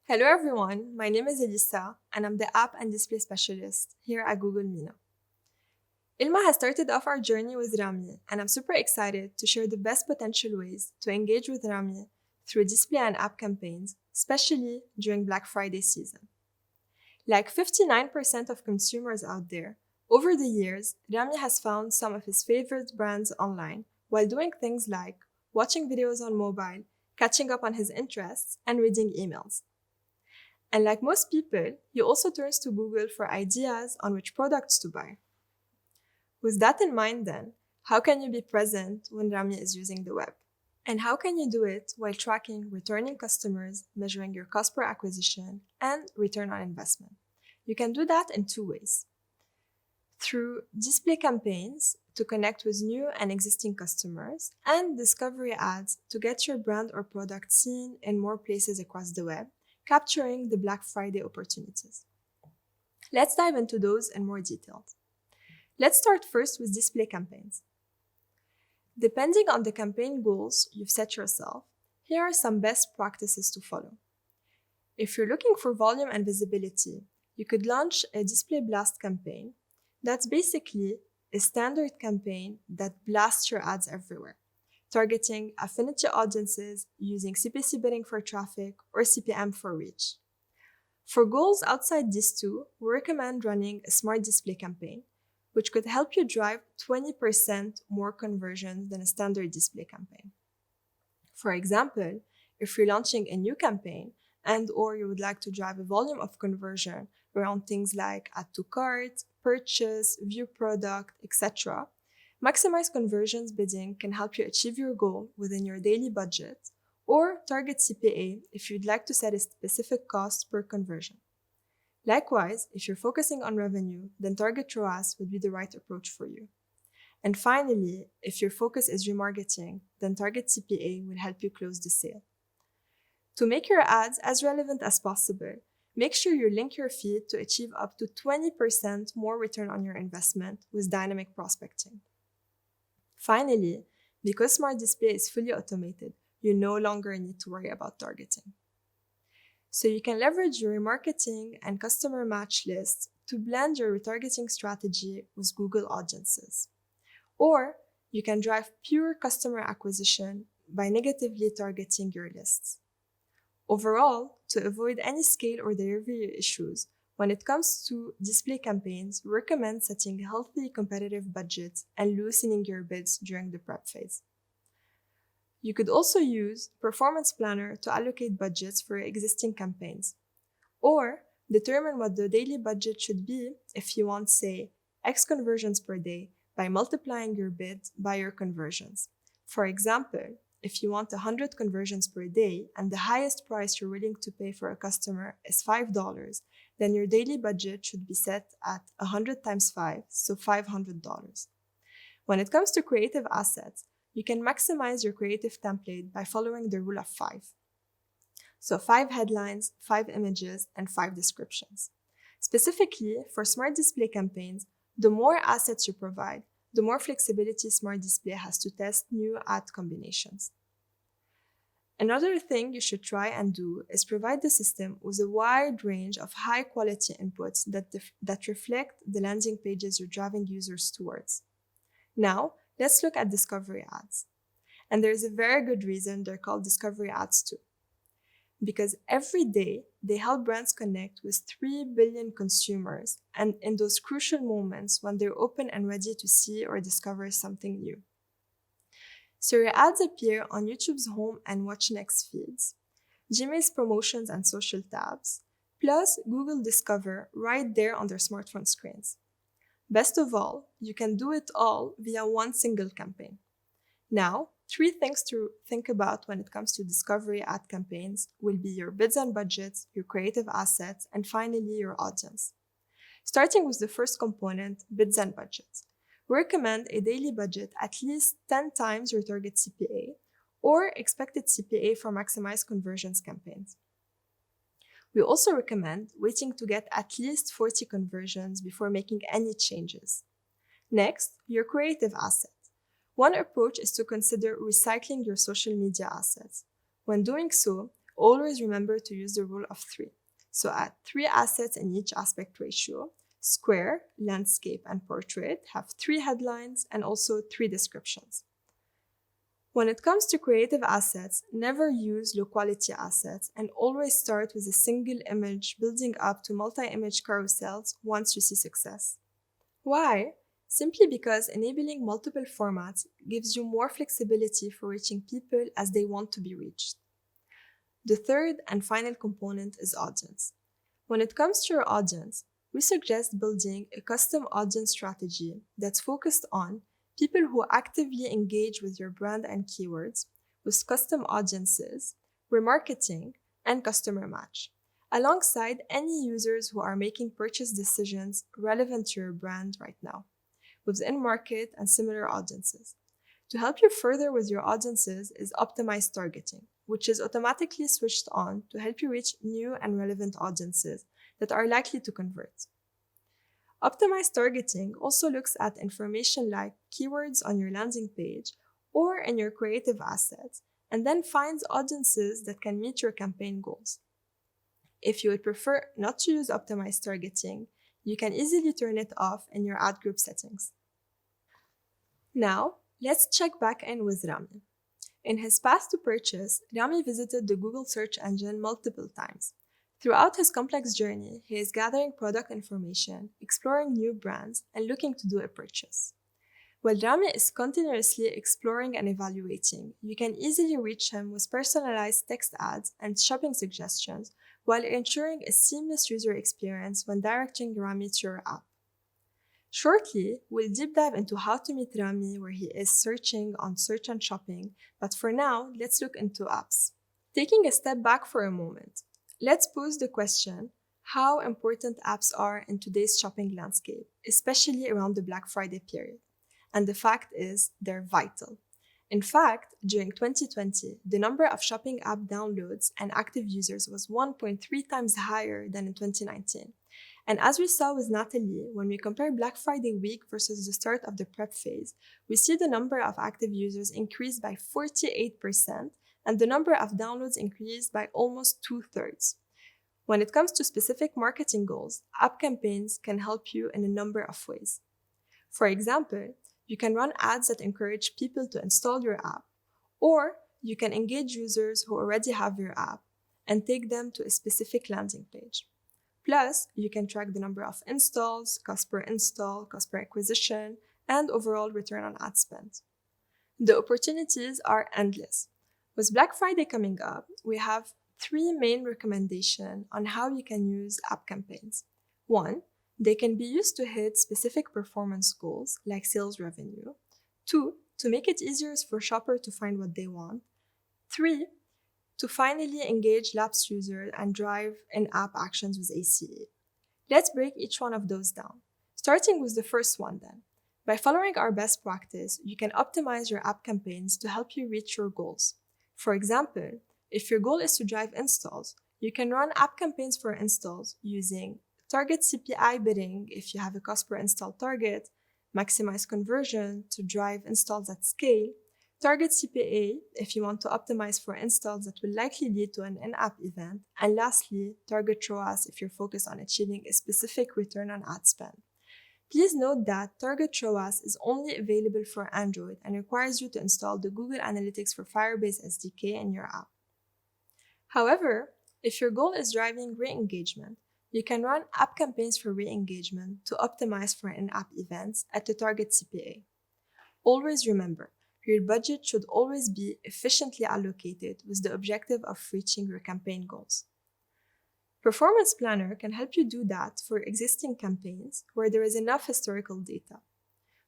Hello everyone, my name is Elisa and I'm the app and display specialist here at Google Mina. Ilma has started off our journey with Rami and I'm super excited to share the best potential ways to engage with Rami through display and app campaigns, especially during Black Friday season. Like 59% of consumers out there, over the years, Rami has found some of his favorite brands online while doing things like watching videos on mobile, catching up on his interests, and reading emails. And like most people, he also turns to Google for ideas on which products to buy. With that in mind, then, how can you be present when Rami is using the web? And how can you do it while tracking returning customers, measuring your cost per acquisition, and return on investment? You can do that in two ways. Through display campaigns to connect with new and existing customers, and discovery ads to get your brand or product seen in more places across the web, capturing the Black Friday opportunities. Let's dive into those in more detail. Let's start first with display campaigns. Depending on the campaign goals you've set yourself, here are some best practices to follow. If you're looking for volume and visibility, you could launch a display blast campaign. That's basically a standard campaign that blasts your ads everywhere, targeting affinity audiences using CPC bidding for traffic or CPM for reach. For goals outside these two, we recommend running a smart display campaign, which could help you drive 20% more conversions than a standard display campaign. For example, if you're launching a new campaign and/or you would like to drive a volume of conversion around things like add to cart, purchase, view product, etc., maximize conversions bidding can help you achieve your goal within your daily budget, or target CPA if you'd like to set a specific cost per conversion. Likewise, if you're focusing on revenue, then target ROAS would be the right approach for you. And finally, if your focus is remarketing, then target CPA will help you close the sale. To make your ads as relevant as possible, make sure you link your feed to achieve up to 20% more return on your investment with dynamic prospecting. Finally, because Smart Display is fully automated, you no longer need to worry about targeting. So you can leverage your remarketing and customer match lists to blend your retargeting strategy with Google audiences. Or you can drive pure customer acquisition by negatively targeting your lists. Overall, to avoid any scale or delivery issues, when it comes to display campaigns, we recommend setting healthy competitive budgets and loosening your bids during the prep phase. You could also use Performance Planner to allocate budgets for your existing campaigns, or determine what the daily budget should be if you want, say, X conversions per day by multiplying your bid by your conversions. For example, if you want 100 conversions per day and the highest price you're willing to pay for a customer is $5, then your daily budget should be set at 100 times 5, so $500. When it comes to creative assets, you can maximize your creative template by following the rule of 5. So 5 headlines, 5 images, and 5 descriptions. Specifically, for Smart Display campaigns, the more assets you provide, the more flexibility Smart Display has to test new ad combinations. Another thing you should try and do is provide the system with a wide range of high-quality inputs that reflect the landing pages you're driving users towards. Now, let's look at discovery ads. And there's a very good reason they're called discovery ads too. Because every day, they help brands connect with 3 billion consumers, and in those crucial moments when they're open and ready to see or discover something new. So your ads appear on YouTube's home and Watch Next feeds, Gmail's promotions and social tabs, plus Google Discover right there on their smartphone screens. Best of all, you can do it all via one single campaign. Now, 3 things to think about when it comes to discovery ad campaigns will be your bids and budgets, your creative assets, and finally your audience. Starting with the first component, bids and budgets. We recommend a daily budget at least 10 times your target CPA or expected CPA for maximized conversions campaigns. We also recommend waiting to get at least 40 conversions before making any changes. Next, your creative asset. One approach is to consider recycling your social media assets. When doing so, always remember to use the rule of 3. So add 3 assets in each aspect ratio. Square, landscape, and portrait have 3 headlines and also 3 descriptions. When it comes to creative assets, never use low-quality assets and always start with a single image building up to multi-image carousels once you see success. Why? Simply because enabling multiple formats gives you more flexibility for reaching people as they want to be reached. The third and final component is audience. When it comes to your audience, we suggest building a custom audience strategy that's focused on people who actively engage with your brand and keywords, with custom audiences, remarketing, and customer match, alongside any users who are making purchase decisions relevant to your brand right now, with in-market and similar audiences. To help you further with your audiences is optimized targeting, which is automatically switched on to help you reach new and relevant audiences that are likely to convert. Optimized targeting also looks at information like keywords on your landing page or in your creative assets, and then finds audiences that can meet your campaign goals. If you would prefer not to use optimized targeting, you can easily turn it off in your ad group settings. Now, let's check back in with Rami. In his path to purchase, Rami visited the Google search engine multiple times. Throughout his complex journey, he is gathering product information, exploring new brands, and looking to do a purchase. While Rami is continuously exploring and evaluating, you can easily reach him with personalized text ads and shopping suggestions while ensuring a seamless user experience when directing Rami to your app. Shortly, we'll deep dive into how to meet Rami where he is searching on search and shopping, but for now, let's look into apps. Taking a step back for a moment, let's pose the question how important apps are in today's shopping landscape, especially around the Black Friday period. And the fact is, they're vital. In fact, during 2020, the number of shopping app downloads and active users was 1.3 times higher than in 2019. And as we saw with Natalie, when we compare Black Friday week versus the start of the prep phase, we see the number of active users increased by 48% and the number of downloads increased by almost 2/3. When it comes to specific marketing goals, app campaigns can help you in a number of ways. For example, you can run ads that encourage people to install your app, or you can engage users who already have your app and take them to a specific landing page. Plus, you can track the number of installs, cost per install, cost per acquisition, and overall return on ad spend. The opportunities are endless. With Black Friday coming up, we have 3 main recommendations on how you can use app campaigns. 1, they can be used to hit specific performance goals like sales revenue. 2, to make it easier for shoppers to find what they want. 3, to finally engage lapsed users and drive in-app actions with ACA. Let's break each one of those down. Starting with the first one then. By following our best practice, you can optimize your app campaigns to help you reach your goals. For example, if your goal is to drive installs, you can run app campaigns for installs using target CPI bidding if you have a cost per install target, maximize conversion to drive installs at scale, target CPA if you want to optimize for installs that will likely lead to an in-app event, and lastly, target ROAS if you're focused on achieving a specific return on ad spend. Please note that target ROAS is only available for Android and requires you to install the Google Analytics for Firebase SDK in your app. However, if your goal is driving re-engagement, you can run app campaigns for re-engagement to optimize for in-app events at the target CPA. Always remember, your budget should always be efficiently allocated with the objective of reaching your campaign goals. Performance Planner can help you do that for existing campaigns where there is enough historical data.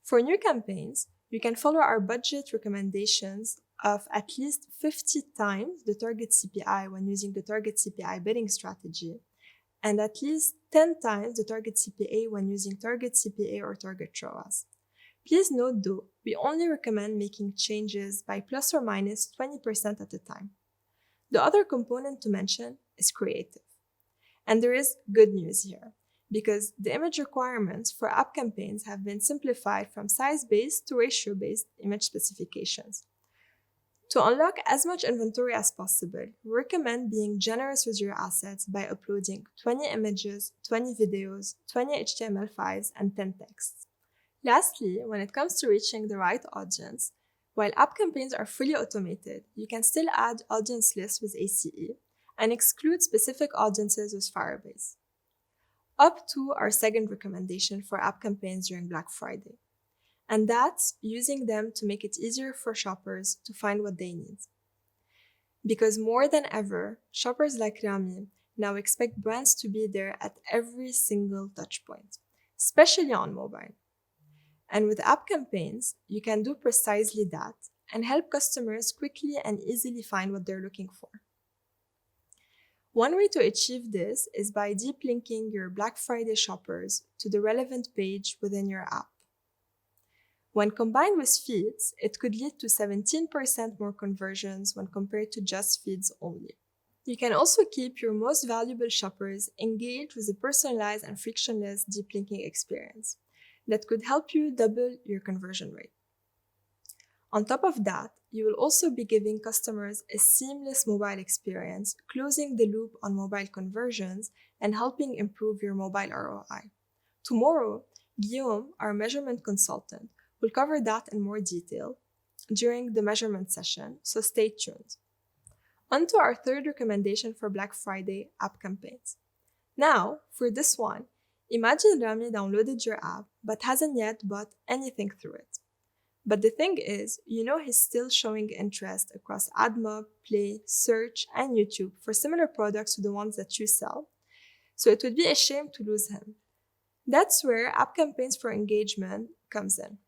For new campaigns, you can follow our budget recommendations of at least 50 times the target CPI when using the target CPI bidding strategy, and at least 10 times the target CPA when using target CPA or target ROAS. Please note though, we only recommend making changes by plus or minus 20% at a time. The other component to mention is creative. And there is good news here, because the image requirements for app campaigns have been simplified from size-based to ratio-based image specifications. To unlock as much inventory as possible, we recommend being generous with your assets by uploading 20 images, 20 videos, 20 HTML files, and 10 texts. Lastly, when it comes to reaching the right audience, while app campaigns are fully automated, you can still add audience lists with ACE and exclude specific audiences with Firebase. Up to our second recommendation for app campaigns during Black Friday, and that's using them to make it easier for shoppers to find what they need. Because more than ever, shoppers like Rami now expect brands to be there at every single touchpoint, especially on mobile. And with app campaigns, you can do precisely that and help customers quickly and easily find what they're looking for. One way to achieve this is by deep linking your Black Friday shoppers to the relevant page within your app. When combined with feeds, it could lead to 17% more conversions when compared to just feeds only. You can also keep your most valuable shoppers engaged with a personalized and frictionless deep linking experience that could help you double your conversion rate. On top of that, you will also be giving customers a seamless mobile experience, closing the loop on mobile conversions and helping improve your mobile ROI. Tomorrow, Guillaume, our measurement consultant, will cover that in more detail during the measurement session, so stay tuned. On to our third recommendation for Black Friday app campaigns. Now, for this one, imagine Rami downloaded your app but hasn't yet bought anything through it. But the thing is, he's still showing interest across AdMob, Play, Search, and YouTube for similar products to the ones that you sell, so it would be a shame to lose him. That's where app campaigns for engagement comes in.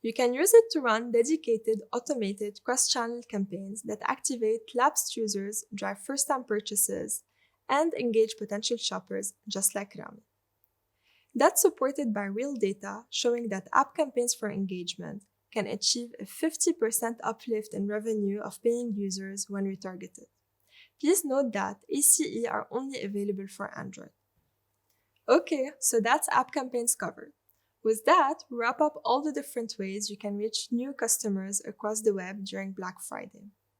You can use it to run dedicated, automated, cross-channel campaigns that activate lapsed users, drive first-time purchases, and engage potential shoppers just like Rami. That's supported by real data showing that app campaigns for engagement can achieve a 50% uplift in revenue of paying users when retargeted. Please note that ACE are only available for Android. Okay, so that's app campaigns covered. With that, we wrap up all the different ways you can reach new customers across the web during Black Friday.